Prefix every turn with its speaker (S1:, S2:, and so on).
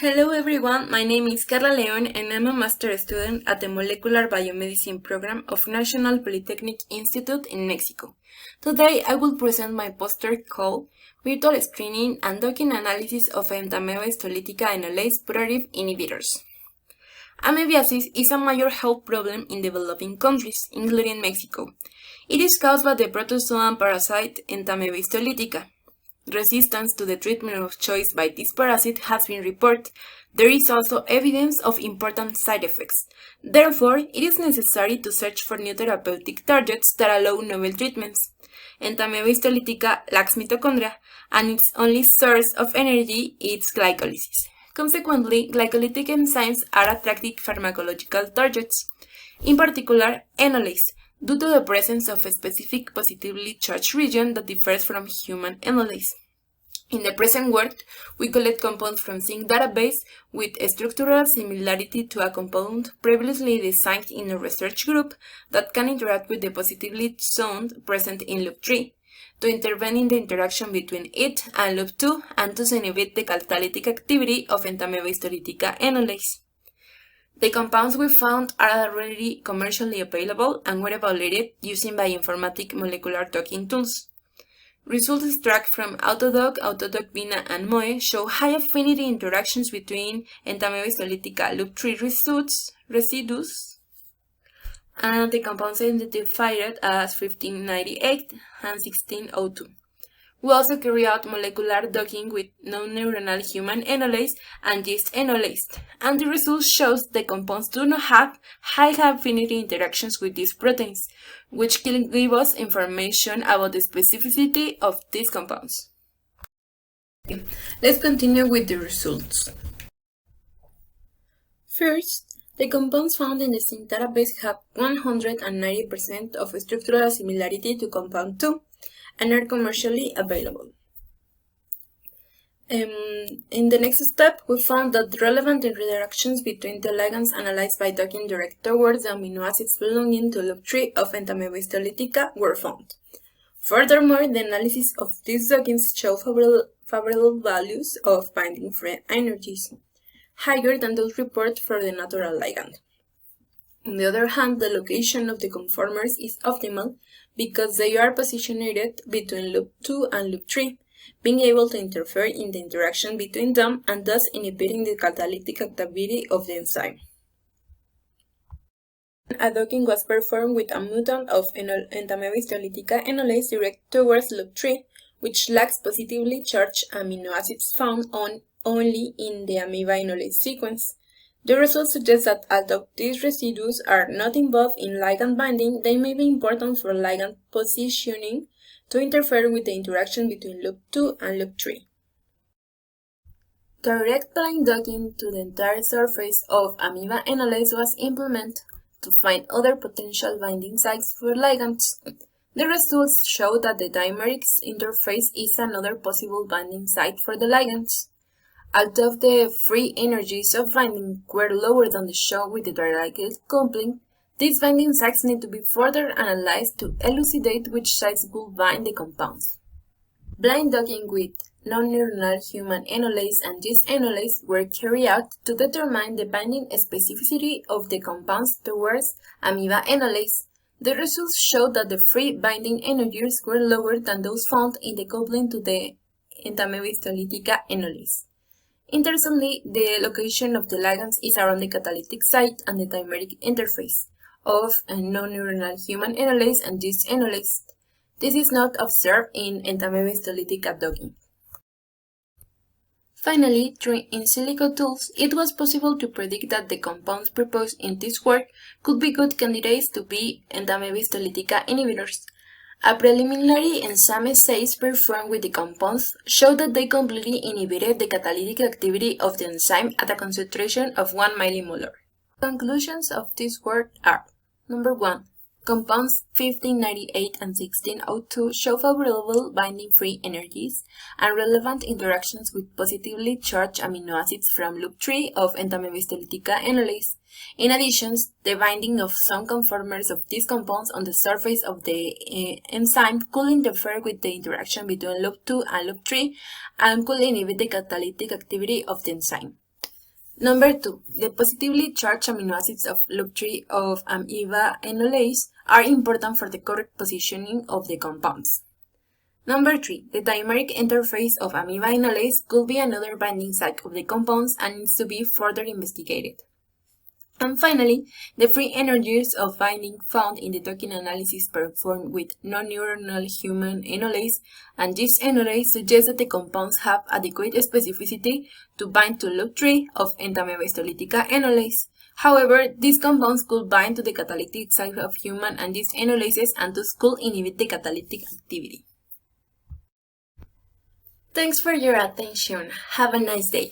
S1: Hello everyone, my name is Karla León and I'm a master student at the Molecular Biomedicine program of National Polytechnic Institute in Mexico. Today I will present my poster called Virtual Screening and Docking Analysis of Entamoeba histolytica enolase putative inhibitors. Amoebiasis is a major health problem in developing countries, including Mexico. It is caused by the protozoan parasite Entamoeba histolytica. Resistance to the treatment of choice by this parasite has been reported. There is also evidence of important side effects. Therefore, it is necessary to search for new therapeutic targets that allow novel treatments. Entamoeba histolytica lacks mitochondria, and its only source of energy is glycolysis. Consequently, glycolytic enzymes are attractive pharmacological targets, in particular enolase, due to the presence of a specific positively charged region that differs from human enolase. In the present work, we collect compounds from zinc database with a structural similarity to a compound previously designed in a research group that can interact with the positively zoned present in loop 3, to intervene in the interaction between it and loop 2 and to inhibit the catalytic activity of Entamoeba histolytica enolase. The compounds we found are already commercially available and were evaluated using bioinformatic molecular docking tools. Results extracted from Autodoc, Autodoc Vina, and MOE show high affinity interactions between Entamoeba histolytica loop 3 residues and the compounds identified as 1598 and 1602. We also carry out molecular docking with non-neuronal human enolase and yeast enolase, and the result shows the compounds do not have high affinity interactions with these proteins, which can give us information about the specificity of these compounds. Let's continue with the results. First, the compounds found in the zinc database have 190% of structural similarity to compound 2, and are commercially available. In the next step, we found that relevant interactions between the ligands analyzed by docking direct towards the amino acids belonging to loop 3 of Entamoeba histolytica were found. Furthermore, the analysis of these dockings show favorable values of binding free energies, higher than those reported for the natural ligand. On the other hand, the location of the conformers is optimal because they are positioned between loop 2 and loop 3, being able to interfere in the interaction between them and thus inhibiting the catalytic activity of the enzyme. A docking was performed with a mutant of Entamoeba histolytica enolase direct towards loop 3, which lacks positively charged amino acids found only in the amoeba enolase sequence. The results suggest that although these residues are not involved in ligand binding, they may be important for ligand positioning to interfere with the interaction between loop 2 and loop 3. Direct blind docking to the entire surface of amoeba enolase was implemented to find other potential binding sites for ligands. The results show that the dimeric interface is another possible binding site for the ligands. Although the free energies of binding were lower than the shown with the direct coupling, these binding sites need to be further analyzed to elucidate which sites will bind the compounds. Blind docking with non-neuronal human enolase and yeast enolase were carried out to determine the binding specificity of the compounds towards amoeba enolase. The results showed that the free binding energies were lower than those found in the coupling to the Entamoeba histolytica enolase. Interestingly, the location of the ligands is around the catalytic site and the dimeric interface of a non-neuronal human enolase and yeast enolase. This is not observed in Entamoeba histolytica docking. Finally, through in silico tools, it was possible to predict that the compounds proposed in this work could be good candidates to be Entamoeba histolytica inhibitors. A preliminary enzyme assays performed with the compounds showed that they completely inhibited the catalytic activity of the enzyme at a concentration of 1 millimolar. Conclusions of this work are: Number 1. Compounds 1598 and 1602 show favorable binding free energies and relevant interactions with positively charged amino acids from loop 3 of Entamoeba histolytica enolase. In addition, the binding of some conformers of these compounds on the surface of the enzyme could interfere with the interaction between loop 2 and loop 3 and could inhibit the catalytic activity of the enzyme. Number 2. The positively charged amino acids of loop 3 of Entamoeba enolase are important for the correct positioning of the compounds. Number 3. The dimeric interface of Entamoeba enolase could be another binding site of the compounds and needs to be further investigated. And finally, the free energies of binding found in the token analysis performed with non-neuronal human enolase and yeast enolase suggest that the compounds have adequate specificity to bind to loop 3 of Entamoeba histolytica enolase. However, these compounds could bind to the catalytic site of human and yeast enolases and thus could inhibit the catalytic activity. Thanks for your attention. Have a nice day.